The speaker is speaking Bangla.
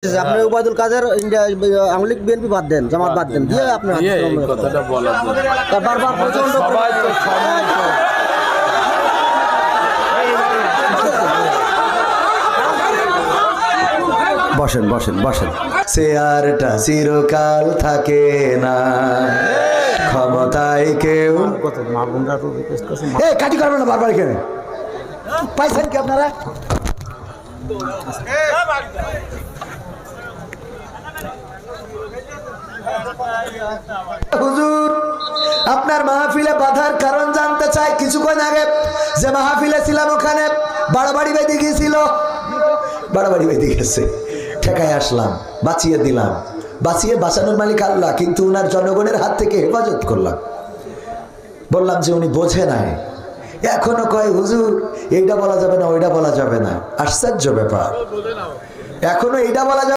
আপনার ওবায়দুল কাদের আওয়ামী লীগ বিএনপি বাদ দেন, জামাত বাদ দেন দিয়ে আপনার কথাটা বলা বারবার প্রচন্ড সবাই তো সম্মিলিত। বসেন বসেন বসেন। চেয়ারটা চিরকাল থাকে না, ক্ষমতায় কেউ কাটি করবে না বারবার এখানে। পাইছেন কি আপনারা? হুজুর আপনার মাহফিলে বাধার কারণ জানতে চাই। কিছুক্ষণ আগে যে মাহফিলে ছিলাম ওখানে বাড়াবাড়ি বেঁধে গিয়েছিল, বাড়াবাড়ি বেঁধে গেছে, ঠেকায় আসলাম, বাঁচিয়ে দিলাম। বাঁচিয়ে বাঁচানোর মালিক আল্লাহ, কিন্তু উনার জনগণের হাত থেকে হেফাজত করলাম। বললাম যে উনি বোঝে নাই, এখনো কয় হুজুর এইটা বলা যাবে না, ওইটা বলা যাবে না। আশ্চর্য ব্যাপার, এখনো এইটা বলা যাবে